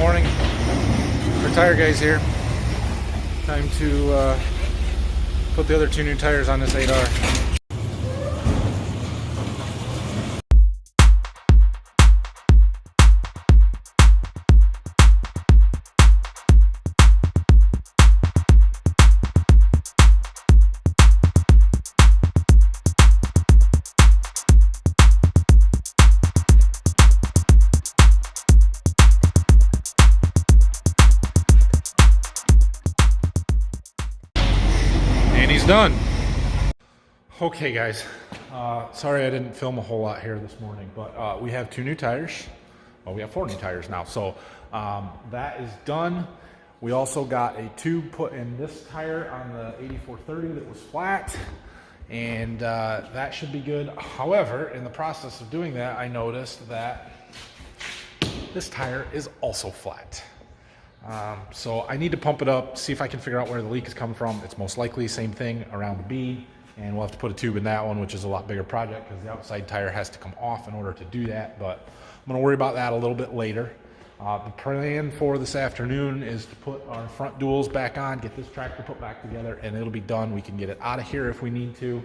Morning. Our tire guy's here. Time to put the other two new tires on this 8R. And he's done. Okay guys, sorry I didn't film a whole lot here this morning, but we have two new tires. Well, we have 4 new tires now, so that is done. We also got a tube put in this tire on the 8430 that was flat, and that should be good. However, in the process of doing that, I noticed that this tire is also flat. So I need to pump it up, see if I can figure out where the leak is coming from. It's most likely same thing around the B, and we'll have to put a tube in that one, which is a lot bigger project because the outside tire has to come off in order to do that, but I'm going to worry about that a little bit later. The plan for this afternoon is to put our front duals back on, get this tractor put back together, and it'll be done. We can get it out of here if we need to.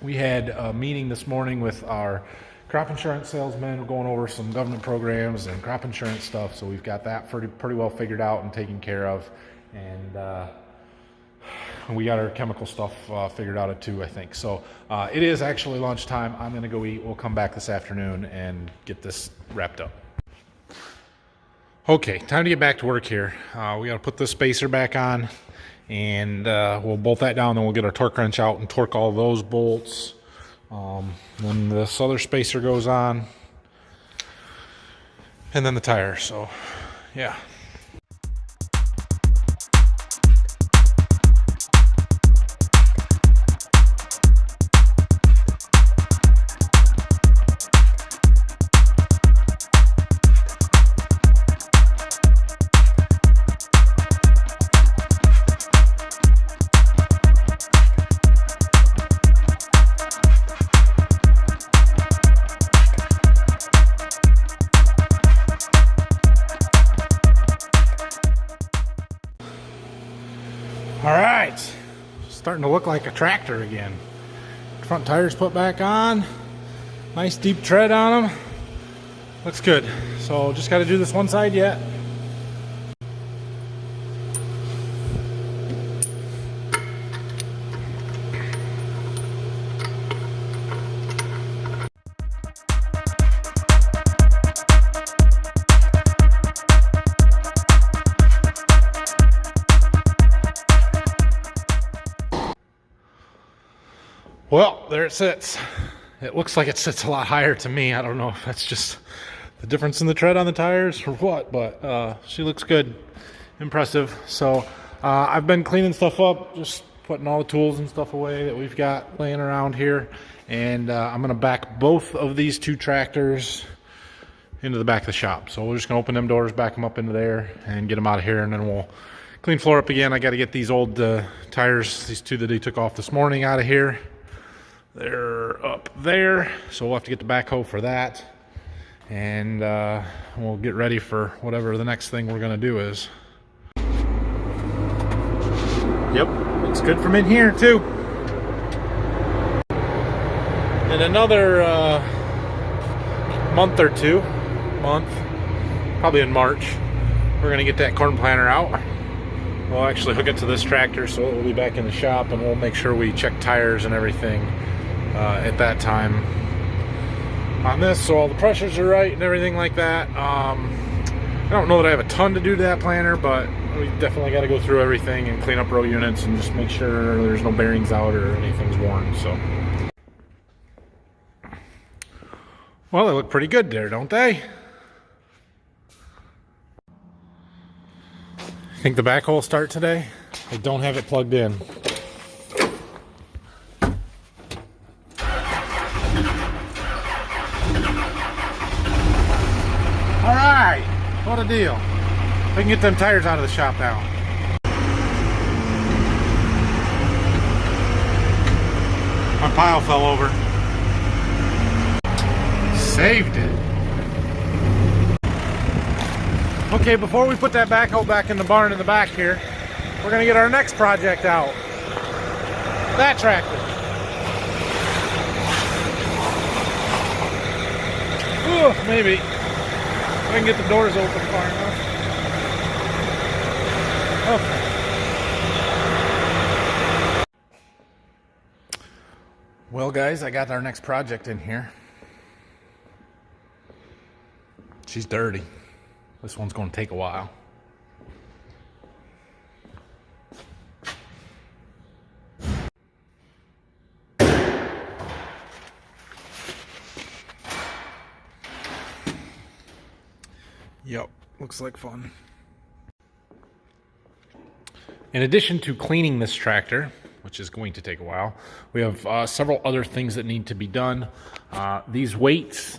We had a meeting this morning with our crop insurance salesman. We're going over some government programs and crop insurance stuff, so we've got that pretty well figured out and taken care of, and we got our chemical stuff figured out too, I think. So it is actually lunchtime. I'm gonna go eat. We'll come back this afternoon and get this wrapped up. Okay, time to get back to work here. We gotta put this spacer back on, and we'll bolt that down, then we'll get our torque wrench out and torque all those bolts. Then this other spacer goes on, and then the tire. So yeah. All right, starting to look like a tractor again. Front tires put back on, nice deep tread on them. Looks good. So just got to do this one side yet. Well, there it sits. It looks like it sits a lot higher to me. I don't know if that's just the difference in the tread on the tires or what, but she looks good. Impressive. So I've been cleaning stuff up, just putting all the tools and stuff away that we've got laying around here. And I'm going to back both of these two tractors into the back of the shop. So we're just going to open them doors, back them up into there, and get them out of here, and then we'll clean floor up again. I got to get these old tires, these two that they took off this morning, out of here. They're up there, so we'll have to get the backhoe for that, and we'll get ready for whatever the next thing we're going to do is. Yep, looks good from in here too. In another month or two, probably in March, we're going to get that corn planter out. We'll actually hook it to this tractor, so it will be back in the shop, and we'll make sure we check tires and everything at that time on this, so all the pressures are right and everything like that. I don't know that I have a ton to do to that planter, but we definitely got to go through everything and clean up row units and just make sure there's no bearings out or anything's worn. So, well, they look pretty good there, don't they? Think the backhoe will start today? I don't have it plugged in. All right, what a deal. We can get them tires out of the shop now. My pile fell over. Saved it. Okay, before we put that backhoe back in the barn in the back here, we're gonna get our next project out. That tractor. Ooh, maybe. If I can get the doors open far enough. Okay. Well, guys, I got our next project in here. She's dirty. This one's going to take a while. Yep, looks like fun. In addition to cleaning this tractor, which is going to take a while, we have several other things that need to be done. These weights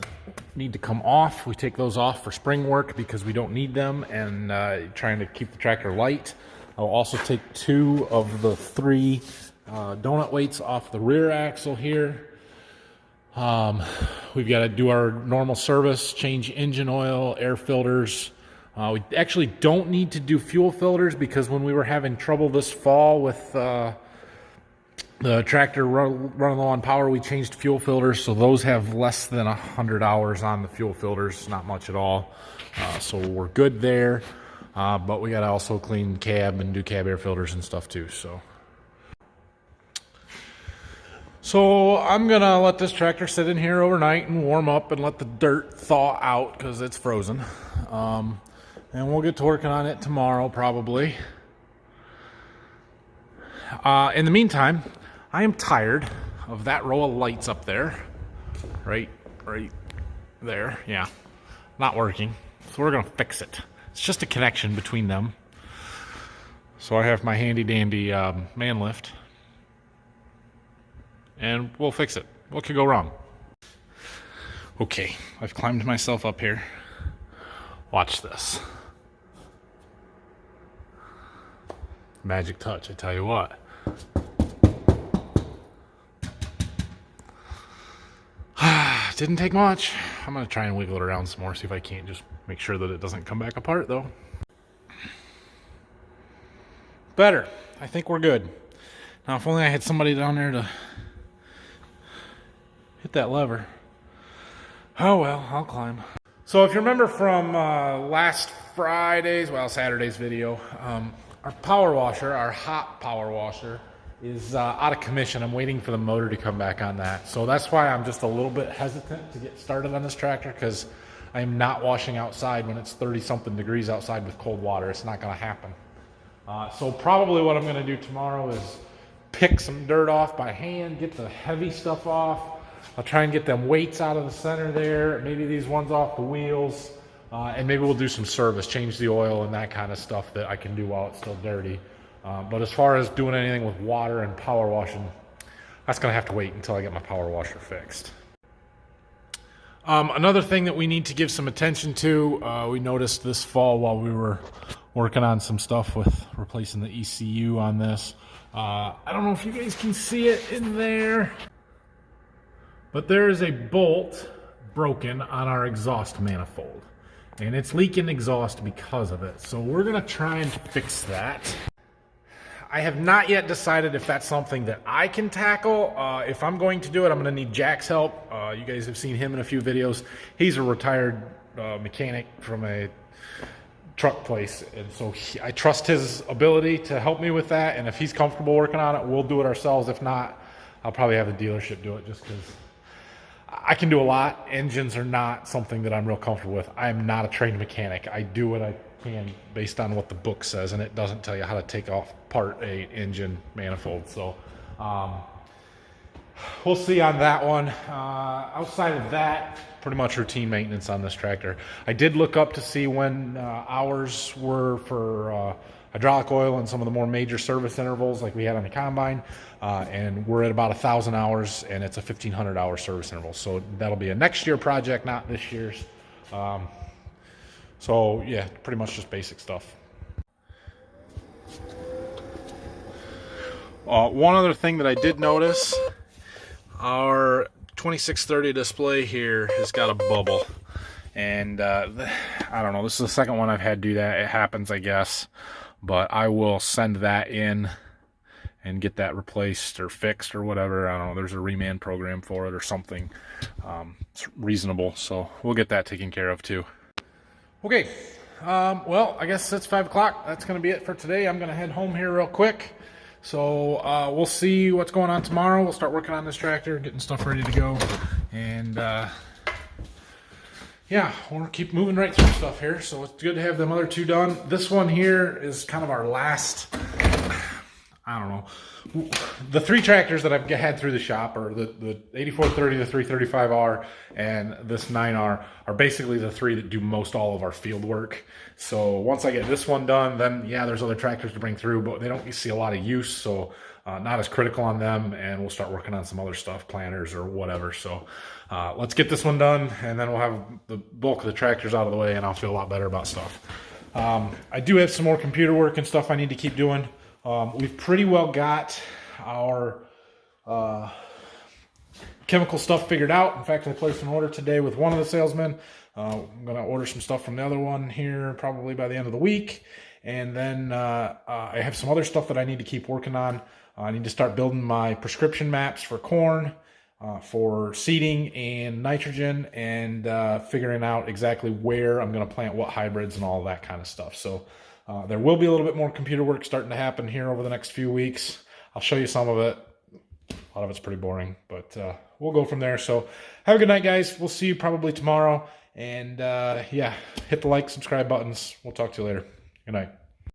need to come off. We take those off for spring work because we don't need them, and trying to keep the tractor light. I'll also take 2 of the 3 donut weights off the rear axle here. We've got to do our normal service, change engine oil, air filters. We actually don't need to do fuel filters because when we were having trouble this fall with the tractor running low on power, we changed fuel filters, so those have less than 100 hours on the fuel filters, not much at all. So we're good there, but we got to also clean cab and do cab air filters and stuff too. So I'm gonna let this tractor sit in here overnight and warm up and let the dirt thaw out because it's frozen. And we'll get to working on it tomorrow probably. In the meantime, I am tired of that row of lights up there. Right there, yeah. Not working. So we're gonna fix it. It's just a connection between them. So I have my handy dandy man lift. And we'll fix it. What could go wrong? Okay, I've climbed myself up here. Watch this. Magic touch, I tell you what. Didn't take much. I'm gonna try and wiggle it around some more, see if I can't just make sure that it doesn't come back apart though. Better. I think we're good. Now if only I had somebody down there to hit that lever. Oh well, I'll climb. So if you remember from last Friday's, well, Saturday's video, our power washer, our hot power washer, is out of commission. I'm waiting for the motor to come back on that. So that's why I'm just a little bit hesitant to get started on this tractor, because I am not washing outside when it's 30-something degrees outside with cold water. It's not gonna happen. So probably what I'm gonna do tomorrow is pick some dirt off by hand, get the heavy stuff off. I'll try and get them weights out of the center there, maybe these ones off the wheels, and maybe we'll do some service, change the oil and that kind of stuff that I can do while it's still dirty. But as far as doing anything with water and power washing, that's gonna have to wait until I get my power washer fixed. Another thing that we need to give some attention to, we noticed this fall while we were working on some stuff with replacing the ECU on this. I don't know if you guys can see it in there, but there is a bolt broken on our exhaust manifold, and it's leaking exhaust because of it. So we're gonna try and fix that. I have not yet decided if that's something that I can tackle. If I'm going to do it, I'm gonna need Jack's help. You guys have seen him in a few videos. He's a retired mechanic from a truck place, and so I trust his ability to help me with that, and if he's comfortable working on it, we'll do it ourselves. If not, I'll probably have the dealership do it, just because I can do a lot. Engines are not something that I'm real comfortable with. I am not a trained mechanic. I do what I can based on what the book says, and it doesn't tell you how to take apart a engine manifold. So we'll see on that one. Outside of that, pretty much routine maintenance on this tractor. I did look up to see when hours were for hydraulic oil and some of the more major service intervals like we had on the combine, and we're at about 1,000 hours, and it's a 1,500 hour service interval. So that'll be a next year project, not this year's. So yeah, pretty much just basic stuff. One other thing that I did notice, our 2630 display here has got a bubble, And I don't know, this is the second one I've had do that. It happens, I guess, but I will send that in and get that replaced or fixed or whatever. I don't know, there's a remand program for it or something. It's reasonable, so we'll get that taken care of too. Okay, well, I guess it's 5 o'clock. That's going to be it for today. I'm going to head home here real quick. So we'll see what's going on tomorrow. We'll start working on this tractor, getting stuff ready to go. And yeah, we'll keep moving right through stuff here. So it's good to have them other two done. This one here is kind of our last, I don't know. The three tractors that I've had through the shop are the 8430, the 335R, and this 9R are basically the three that do most all of our field work. So once I get this one done, then yeah, there's other tractors to bring through, but they don't see a lot of use, so not as critical on them, and we'll start working on some other stuff, planters or whatever. So let's get this one done, and then we'll have the bulk of the tractors out of the way, and I'll feel a lot better about stuff. I do have some more computer work and stuff I need to keep doing. We've pretty well got our chemical stuff figured out. In fact, I placed an order today with one of the salesmen. I'm going to order some stuff from the other one here probably by the end of the week. And then I have some other stuff that I need to keep working on. I need to start building my prescription maps for corn, for seeding and nitrogen, and figuring out exactly where I'm going to plant what hybrids and all that kind of stuff. So there will be a little bit more computer work starting to happen here over the next few weeks. I'll show you some of it. A lot of it's pretty boring, but we'll go from there. So have a good night, guys. We'll see you probably tomorrow. And yeah, hit the like, subscribe buttons. We'll talk to you later. Good night.